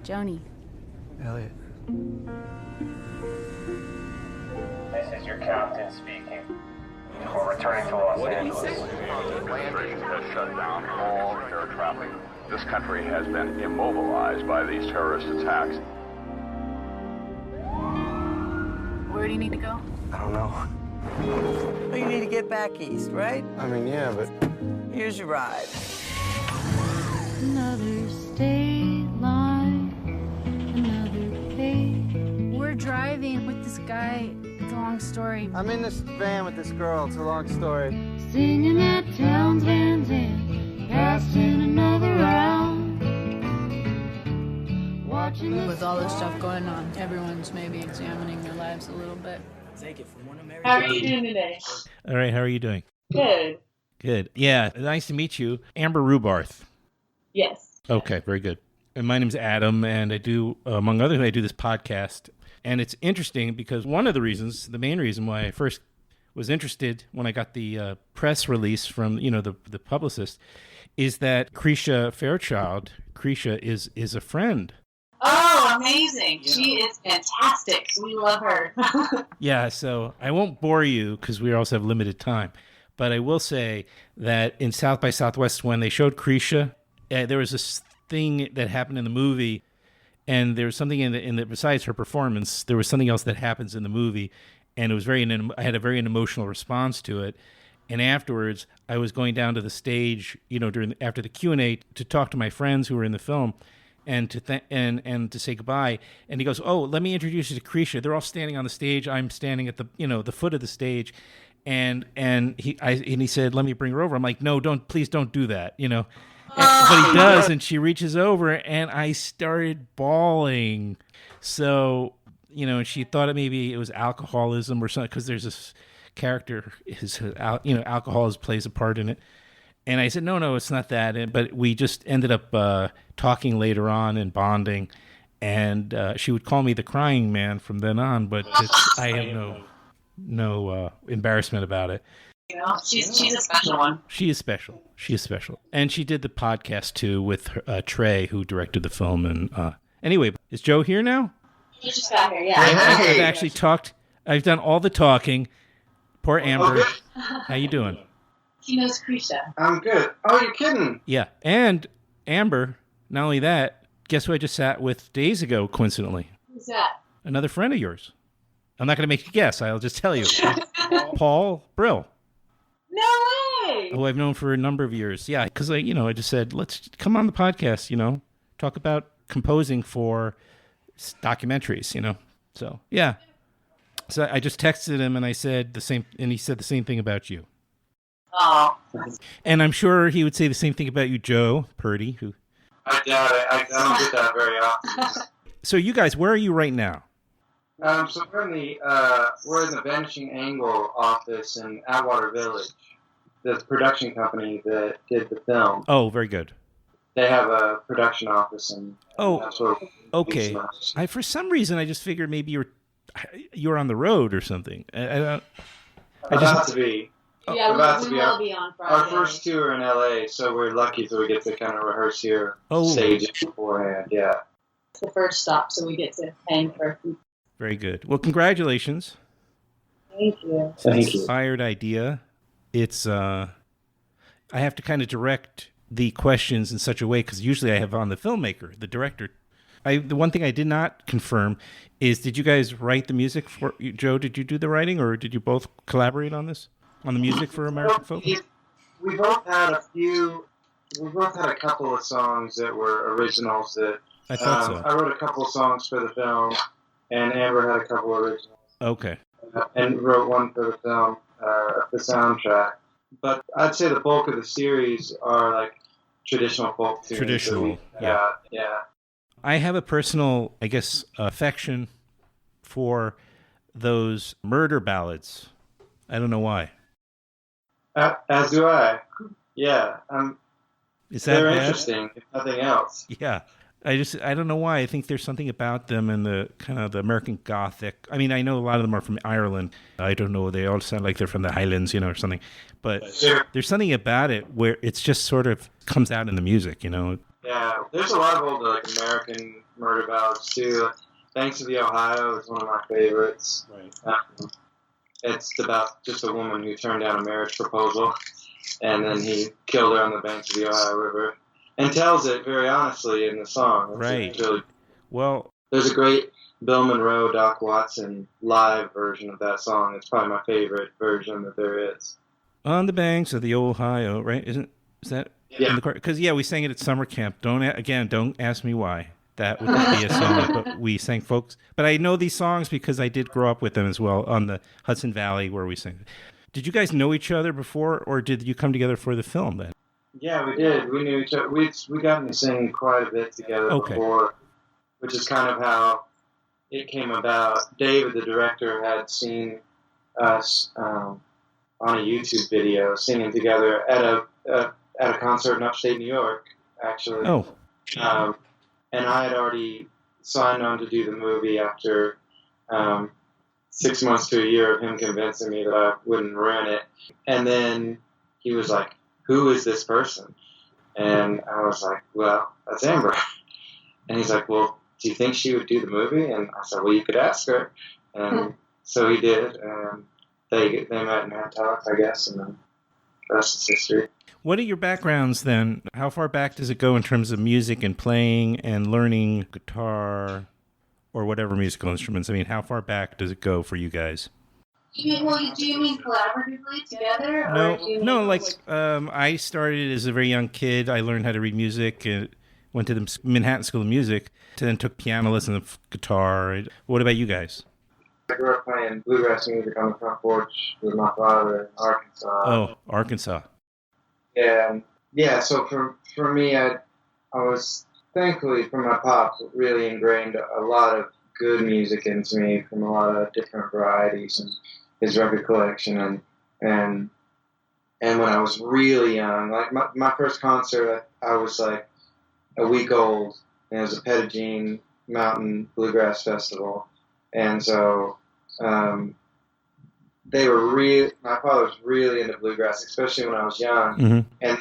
Joni. Elliot. This is your captain speaking. We're returning to Los Angeles. Administration has shut down all air traffic. This country has been immobilized by these terrorist attacks. Where do you need to go? I don't know. Well, you need to get back east, right? I mean, yeah, but... Here's your ride. Another state line, another page. We're driving with this guy. It's a long story. I'm in this van with this girl. It's a long story. Singing that town's Van Zandt, passing another round. Watching the With all this stuff going on, everyone's maybe examining their lives a little bit. How are you doing today? All right, how are you doing? Good. Good. Yeah, nice to meet you. Amber Rubarth. Yes. Okay, very good. And my name's Adam, and I do, among other things, I do this podcast. And it's interesting because one of the reasons, the main reason why I first was interested when I got the press release from, the publicist, is that Krisha Fairchild, Krisha is a friend. Oh, amazing. Yeah. She is fantastic. We love her. Yeah, so I won't bore you because we also have limited time. But I will say that in South by Southwest, when they showed Krisha, there was this thing that happened in the movie, and there was something in the besides her performance, there was something else that happens in the movie, and it was I had a very emotional response to it. And afterwards, I was going down to the stage, after the Q&A to talk to my friends who were in the film, and to say goodbye. And he goes, "Oh, let me introduce you to Krisha." They're all standing on the stage. I'm standing at the foot of the stage. And he said, "Let me bring her over." I'm like, "No, please don't do that," But he does, and she reaches over, and I started bawling. So, and she thought maybe it was alcoholism or something, because there's this character, alcohol plays a part in it. And I said, no, it's not that. But we just ended up talking later on and bonding, and she would call me the crying man from then on, but I have no embarrassment about it. She's a special one. She is special. And she did the podcast, too, with Trey, who directed the film. And anyway, is Joe here now? He just got here, yeah. I've actually talked. I've done all the talking. Poor Amber. Okay. How you doing? He knows Krisha. I'm good. Oh, you're kidding? Yeah. And Amber, not only that, guess who I just sat with days ago, coincidentally? Who's that? Another friend of yours. I'm not going to make you guess. I'll just tell you. Paul Brill. No way! Who I've known for a number of years. Yeah, because I just said, let's come on the podcast, talk about composing for documentaries, So, yeah. So I just texted him and I said the same, and he said the same thing about you. Oh. And I'm sure he would say the same thing about you, Joe Purdy. Who? I doubt it. I don't get that very often. So you guys, where are you right now? So we're in the Vanishing Angle office in Atwater Village, the production company that did the film. Oh, very good. They have a production office, and that's where okay. For some reason, I just figured maybe you were on the road or something. About to be. Yeah, we will be on Friday. Our first tour in LA, so we're lucky that we get to kind of rehearse here, stage it beforehand. Yeah. It's the first stop, so we get to hang for a few. Very good. Well, congratulations. Thank you. Thank you. Inspired idea. It's I have to kind of direct the questions in such a way, because usually I have on the filmmaker, the director. The one thing I did not confirm is, did you guys write the music for Joe? Did you do the writing, or did you both collaborate on this, on the music for American Folk? We both had a couple of songs that were originals that I thought so. I wrote a couple of songs for the film, and Amber had a couple of originals. Okay. And wrote one for the film, the soundtrack. But I'd say the bulk of the series are like traditional folk tunes. Traditional, yeah. I have a personal, I guess, affection for those murder ballads. I don't know why. As do I. Yeah. Is that they're bad? Interesting, if nothing else. Yeah. I don't know why. I think there's something about them and the kind of the American Gothic. I mean, I know a lot of them are from Ireland. I don't know. They all sound like they're from the Highlands, or something. But there's something about it where it's just sort of comes out in the music, Yeah, there's a lot of old American murder ballads too. Thanks to the Ohio is one of my favorites. Right. It's about just a woman who turned down a marriage proposal, and then he killed her on the banks of the Ohio River, and tells it very honestly in the song. Right. Really, well, there's a great Bill Monroe, Doc Watson live version of that song. It's probably my favorite version that there is. On the banks of the Ohio, right? Is that? Yeah. Because we sang it at summer camp. Don't ask me why. That would be a song that we sang, folks. But I know these songs because I did grow up with them as well on the Hudson Valley where we sang. Did you guys know each other before, or did you come together for the film then? Yeah, we did. We knew each other. We got to sing quite a bit together before, which is kind of how it came about. David, the director, had seen us on a YouTube video singing together at a concert in upstate New York, actually. Oh. And I had already signed on to do the movie after 6 months to a year of him convincing me that I wouldn't ruin it. And then he was like, "Who is this person?" And I was like, "Well, that's Amber." And he's like, "Well, do you think she would do the movie?" And I said, "Well, you could ask her." And so he did. And they met and had talks, I guess, and then the rest is history. What are your backgrounds then? How far back does it go in terms of music and playing and learning guitar or whatever musical instruments? I mean, how far back does it go for you guys? Do you mean collaboratively together? I started as a very young kid. I learned how to read music and went to the Manhattan School of Music, then took piano lessons and guitar. What about you guys? I grew up playing bluegrass music on the front porch with my father in Arkansas. Oh, Arkansas. Yeah. So for me, I was thankfully from my pops really ingrained a lot of good music into me from a lot of different varieties and his record collection and when I was really young, like my first concert, I was like a week old, and it was a Pettigene Mountain Bluegrass Festival, and so. My father was really into bluegrass, especially when I was young. Mm-hmm. And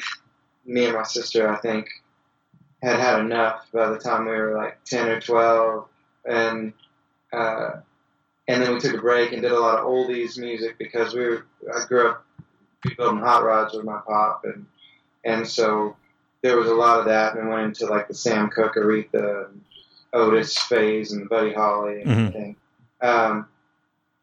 me and my sister, I think, had enough by the time we were like 10 or 12. And then we took a break and did a lot of oldies music because I grew up building hot rods with my pop. And so there was a lot of that, and went into like the Sam Cooke, Aretha, and Otis phase and Buddy Holly and everything.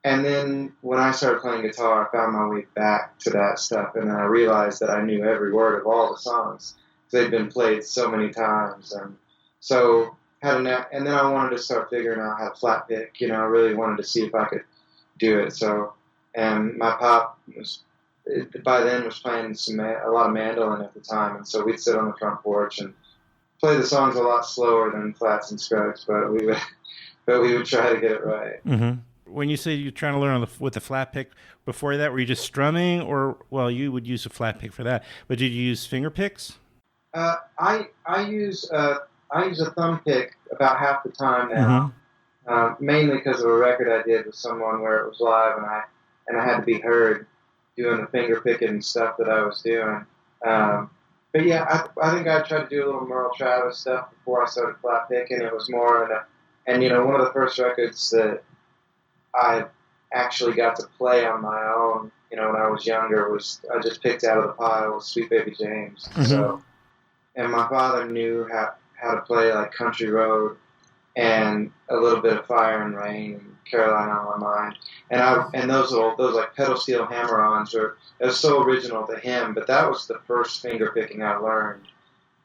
And then when I started playing guitar, I found my way back to that stuff, and then I realized that I knew every word of all the songs because they'd been played so many times. And so and then I wanted to start figuring out how to flat pick. I really wanted to see if I could do it. So, and my pop by then was playing a lot of mandolin at the time, and so we'd sit on the front porch and play the songs a lot slower than flats and scrubs, but we would try to get it right. Mm-hmm. When you say you're trying to learn with the flat pick, before that, were you just strumming, or you would use a flat pick for that? But did you use finger picks? I use a thumb pick about half the time now, mainly because of a record I did with someone where it was live, and I had to be heard doing the finger picking stuff that I was doing. But yeah, I think I tried to do a little Merle Travis stuff before I started flat picking. It was more one of the first records that I actually got to play on my own, when I was younger, I just picked out of the pile Sweet Baby James. Mm-hmm. So, and my father knew how to play like Country Road and a little bit of Fire and Rain and Caroline on My Mind. And those like pedal steel hammer-ons it was so original to him, but that was the first finger picking I learned,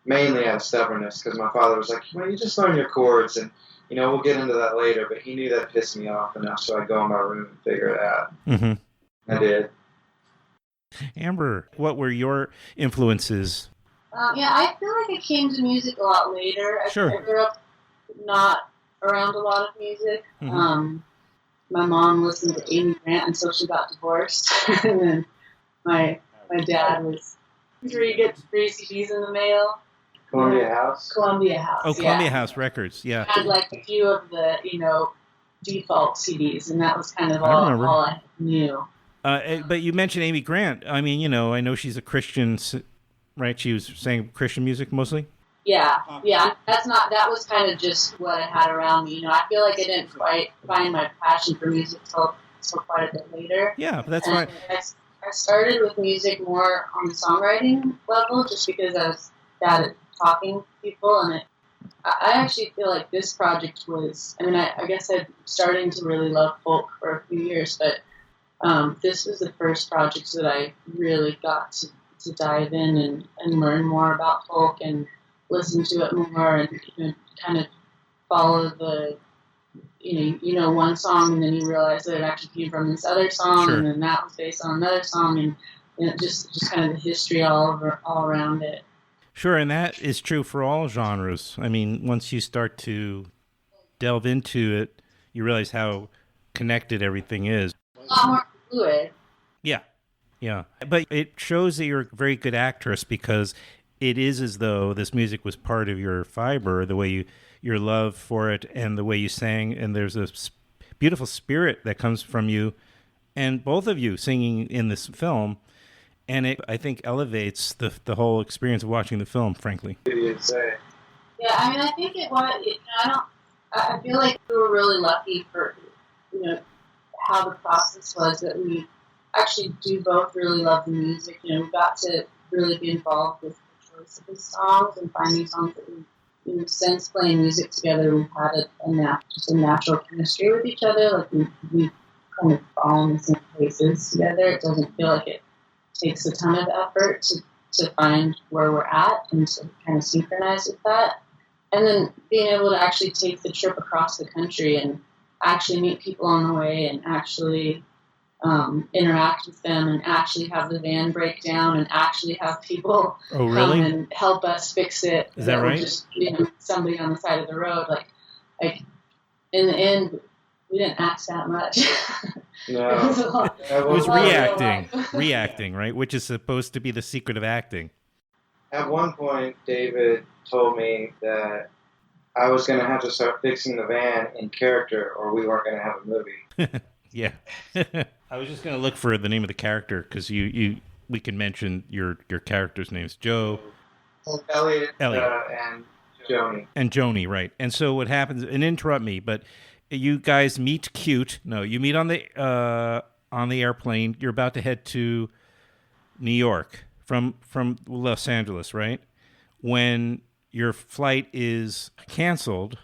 mainly out of stubbornness, because my father was like, "Well, you just learn your chords, and we'll get into that later," but he knew that pissed me off enough, so I'd go in my room and figure it out. Mm-hmm. I did. Amber, what were your influences? I feel like I came to music a lot later. Sure. I grew up not around a lot of music. Mm-hmm. My mom listened to Amy Grant until she got divorced. And then my dad was sure he gets free CDs in the mail. Columbia House. Columbia House. Oh, Columbia House Records. Yeah. Had like a few of the, default CDs, and that was kind of I remember. all I knew. But you mentioned Amy Grant. I mean, I know she's a Christian, right? She was saying Christian music mostly. Yeah. That was kind of just what I had around me. I feel like I didn't quite find my passion for music till quite a bit later. Yeah, but that's and fine. I started with music more on the songwriting level, just because I was bad at talking to people, and I actually feel like this project was, I guess I'm starting to really love folk for a few years, but this was the first project that I really got to dive in and learn more about folk and listen to it more and kind of follow the, one song and then you realize that it actually came from this other song, Sure. And then that was based on another song, and just kind of the history all around it. Sure, and that is true for all genres. I mean, once you start to delve into it, you realize how connected everything is. A lot more fluid. Yeah. But it shows that you're a very good actress, because it is as though this music was part of your fiber, the way your love for it and the way you sang, and there's a beautiful spirit that comes from you and both of you singing in this film. And it, I think, elevates the whole experience of watching the film, frankly. You'd say. Yeah, I think it was. I feel like we were really lucky for, how the process was, that we actually do both really love the music. We got to really be involved with the choice of the songs and finding songs that we, since playing music together, we've had just a natural chemistry with each other. Like we kind of fall in the same places together. It doesn't feel like it takes a ton of effort to find where we're at and to kind of synchronize with that. And then being able to actually take the trip across the country and actually meet people on the way and actually interact with them and actually have the van break down and actually have people come and help us fix it. Is that right? Just, somebody on the side of the road. Like in the end, we didn't ask that much. No. It was reacting, right? Which is supposed to be the secret of acting. At one point, David told me that I was going to have to start fixing the van in character, or we weren't going to have a movie. Yeah. I was just going to look for the name of the character, because we can mention your character's names. Joe. Elliot. And Joni. And Joni, right. And so what happens, and interrupt me, but you guys meet you meet on the airplane. You're about to head to New York from Los Angeles, right? When your flight is canceled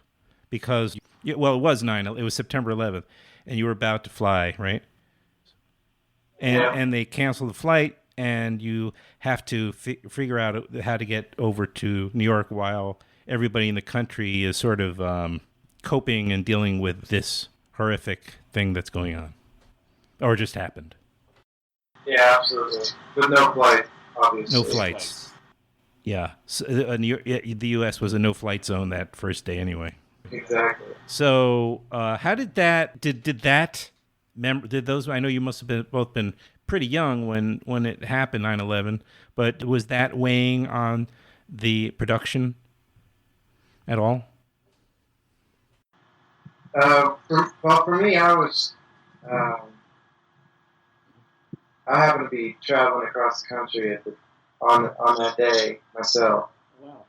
because, it was September 11th, and you were about to fly, right? And they cancel the flight, and you have to figure out how to get over to New York while everybody in the country is sort of coping and dealing with this horrific thing that's going on, or just happened. Yeah, absolutely. With no flight, obviously. No flights. Yeah, so, the U.S. was a no-flight zone that first day anyway. Exactly. So, how did that? Did those? I know you must have both been pretty young when it happened, 9/11. But was that weighing on the production at all? For me, I happened to be traveling across the country on that day myself. Wow.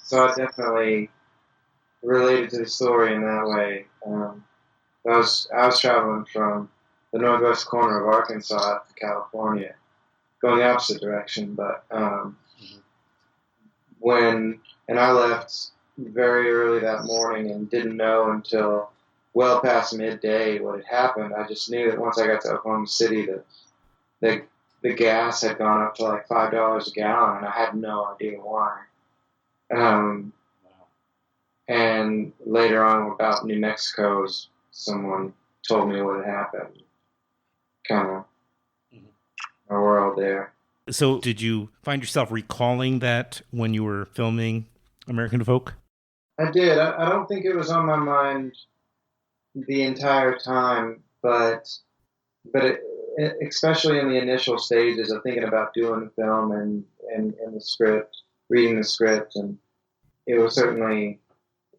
So I definitely related to the story in that way. I was traveling from the northwest corner of Arkansas to California, going the opposite direction. But I left very early that morning and didn't know until well past midday what had happened. I just knew that once I got to Oklahoma City, that the gas had gone up to like $5 a gallon, and I had no idea why. And later on, about New Mexico, someone told me what had happened. Kind of a world there. So, did you find yourself recalling that when you were filming American Folk? I did. I don't think it was on my mind the entire time, but especially in the initial stages of thinking about doing the film and the script, reading the script, and it was certainly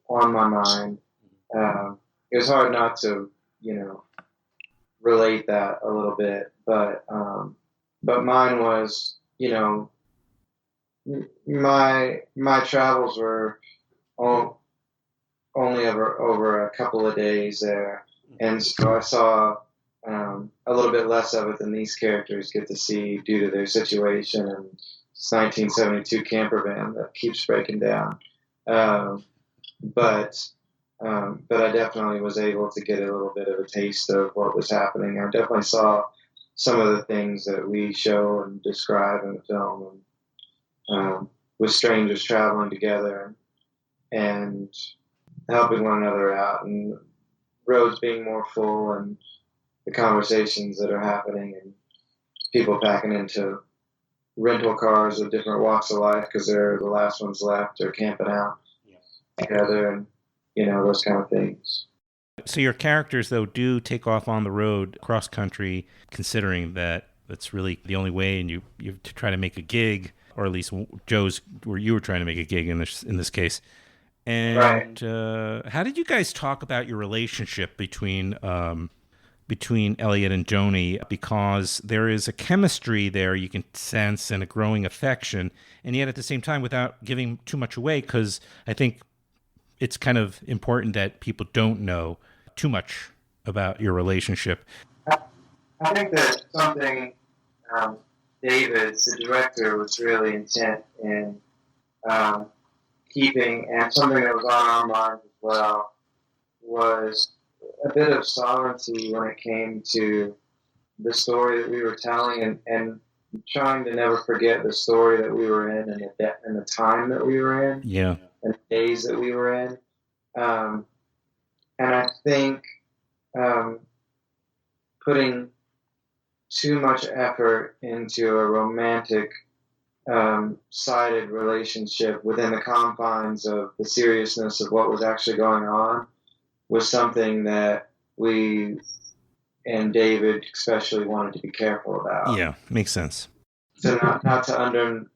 on my mind. It was hard not to, relate that a little bit, but mine was, my travels were only over a couple of days there, and so I saw a little bit less of it than these characters get to see due to their situation and this 1972 camper van that keeps breaking down. But I definitely was able to get a little bit of a taste of what was happening. I definitely saw some of the things that we show and describe in the film, and, with strangers traveling together and helping one another out, and roads being more full, and the conversations that are happening, and people packing into rental cars of different walks of life because they're the last ones left, or camping out together, and those kind of things. So your characters, though, do take off on the road cross country, considering that that's really the only way, and you have to try to make a gig, or at least Joe's, where you were trying to make a gig in this case. And right. How did you guys talk about your relationship between Elliot and Joni? Because there is a chemistry there you can sense, and a growing affection, and yet at the same time, without giving too much away, because I think it's kind of important that people don't know too much about your relationship. I think that something David, the director, was really intent in keeping, and something that was on our minds as well, was a bit of sovereignty when it came to the story that we were telling, and trying to never forget the story that we were in, and the time that we were in, and the days that we were in. And I think putting too much effort into a romantic sided relationship within the confines of the seriousness of what was actually going on was something that we and David especially wanted to be careful about. Yeah, makes sense. So not to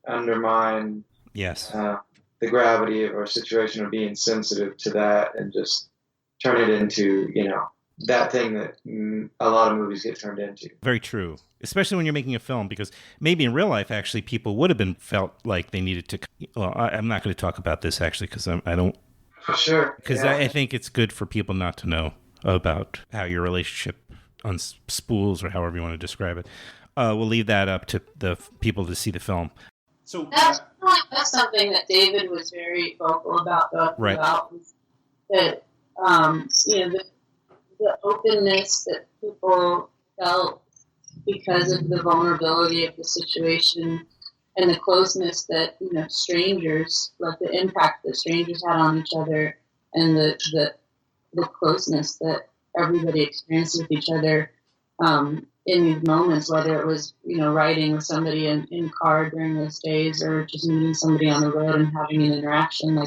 undermine the gravity of our situation, or being sensitive to that, and just turn it into, that thing that a lot of movies get turned into. Very true. Especially when you're making a film, because maybe in real life, actually, people would have felt like they needed to. Well, I'm not going to talk about this, actually, because I don't. For sure. Because I think it's good for people not to know about how your relationship unspools, or however you want to describe it. We'll leave that up to the people to see the film. So that's something that David was very vocal about, though. Right. About that, the openness that people felt because of the vulnerability of the situation, and the closeness that strangers, like the impact that strangers had on each other, and the closeness that everybody experienced with each other in these moments, whether it was riding with somebody in car during those days, or just meeting somebody on the road and having an interaction.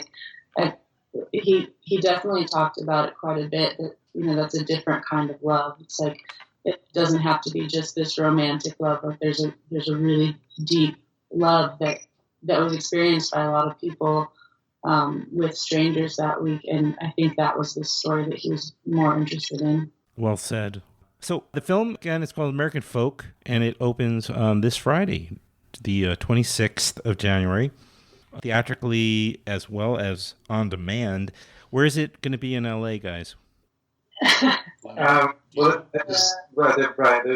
He definitely talked about it quite a bit. That that's a different kind of love. It's like it doesn't have to be just this romantic love. Like there's a really deep love that was experienced by a lot of people with strangers that week, and I think that was the story that he was more interested in. Well said. So the film, again, it's called American Folk, and it opens this Friday, the 26th of January, theatrically as well as on demand. Where is it going to be in LA, guys? There's a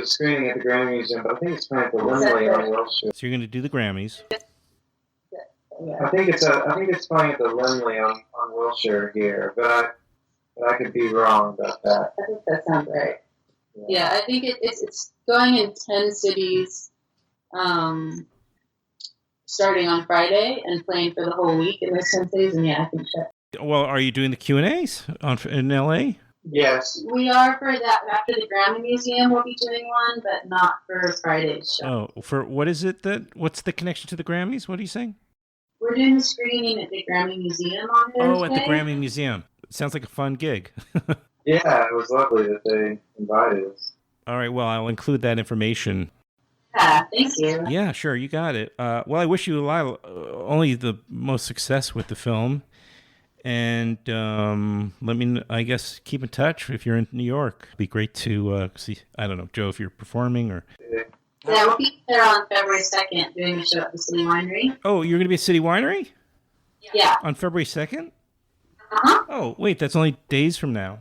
screening at the Grammy Museum, but I think it's playing at the Wembley on Wilshire. So you're going to do the Grammys. I think it's playing at the Wembley on Wilshire here, but I could be wrong about that. I think that sounds right. Yeah, I think it's going in 10 cities, starting on Friday and playing for the whole week in those 10 cities. And I think that. Well, are you doing the Q&As in LA? Yes. We are for that. After the Grammy Museum, we'll be doing one, but not for Friday's show. Oh, for what is it what's the connection to the Grammys? What are you saying? We're doing the screening at the Grammy Museum on Thursday. Oh, at the Grammy Museum. Sounds like a fun gig. Yeah, it was lovely that they invited us. All right, well, I'll include that information. Yeah, thank you. Yeah, sure, you got it. Well, I wish you only the most success with the film. And I guess, keep in touch if you're in New York. It'd be great to see, I don't know, Joe, if you're performing or... Yeah, we'll be there on February 2nd doing a show at the City Winery. Oh, you're going to be at City Winery? Yeah. On February 2nd? Uh-huh. Oh, wait, that's only days from now.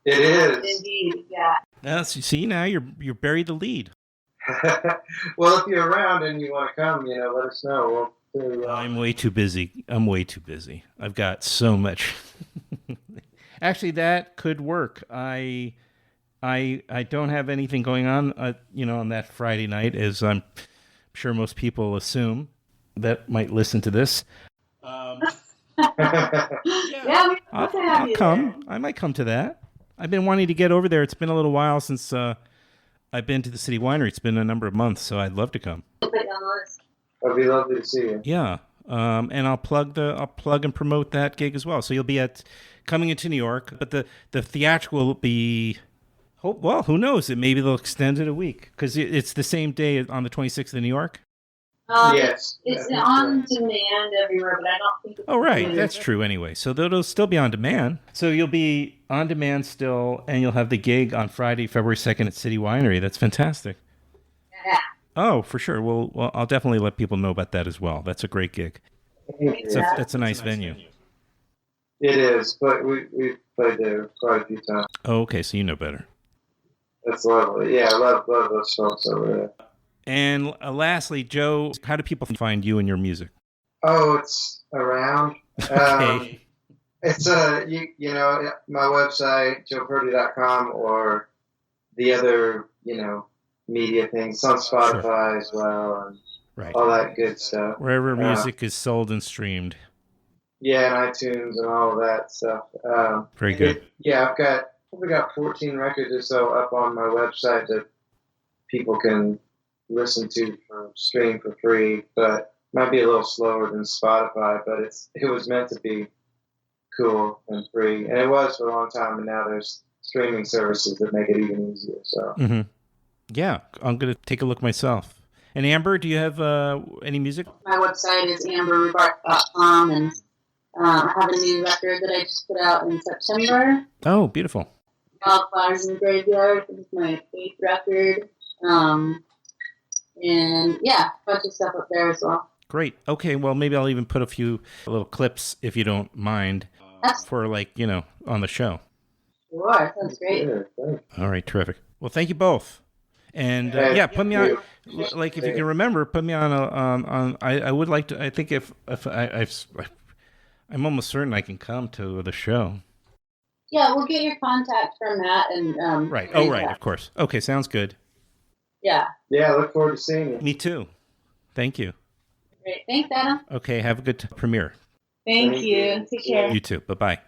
It is. Indeed, yeah. See, now you're buried the lead. Well, if you're around and you want to come, let us know. I'm way too busy. I've got so much. Actually, that could work. I don't have anything going on, on that Friday night, as I'm sure most people assume that might listen to this. Yeah, I'll come. I might come to that. I've been wanting to get over there. It's been a little while since I've been to the City Winery. It's been a number of months, so I'd love to come. Put it on the list. It'd be lovely to see you. Yeah, and I'll plug and promote that gig as well. So you'll be coming into New York, but the theatrical will be. Well, who knows? Maybe they'll extend it a week because it's the same day on the 26th in New York. Yes. It's on demand everywhere, but I don't think it's... Oh, right. That's true anyway. So it'll still be on demand. So you'll be on demand still, and you'll have the gig on Friday, February 2nd at City Winery. That's fantastic. Yeah. Oh, for sure. Well, I'll definitely let people know about that as well. That's a great gig. It's a nice venue. It is, but we've played there quite a few times. Oh, okay. So you know better. That's lovely. Yeah, I love those folks over there. And lastly, Joe, how do people find you and your music? Oh, it's around. Okay. It's my website, joepurdy.com, or the other media things. It's on Spotify as well, and right. all that good stuff. Wherever music is sold and streamed. Yeah, and iTunes and all of that stuff. Very good. I've got 14 records or so up on my website that people can listen to for stream for free, but might be a little slower than Spotify, but it was meant to be cool and free, and it was for a long time, and now there's streaming services that make it even easier. So yeah, I'm gonna take a look myself. And Amber, do you have any music? My website is amberrubarth.com, and I have a new record that I just put out in September. Oh, beautiful. Wildflowers in the Graveyard. It's my 8th record. And yeah, a bunch of stuff up there as well. Great. Okay, well, maybe I'll even put a few little clips, if you don't mind, for on the show. Sure, sounds great. All right, terrific. Well, thank you both. And put me on, if you can remember, put me on I would like to, I think if I'm almost certain I can come to the show. Yeah, we'll get your contact from Matt and right. Oh, right, of course. Okay, sounds good. Yeah. Yeah, I look forward to seeing you. Me too. Thank you. Great. Thanks, Adam. Okay, have a good premiere. Thank you. Take care. You too. Bye-bye.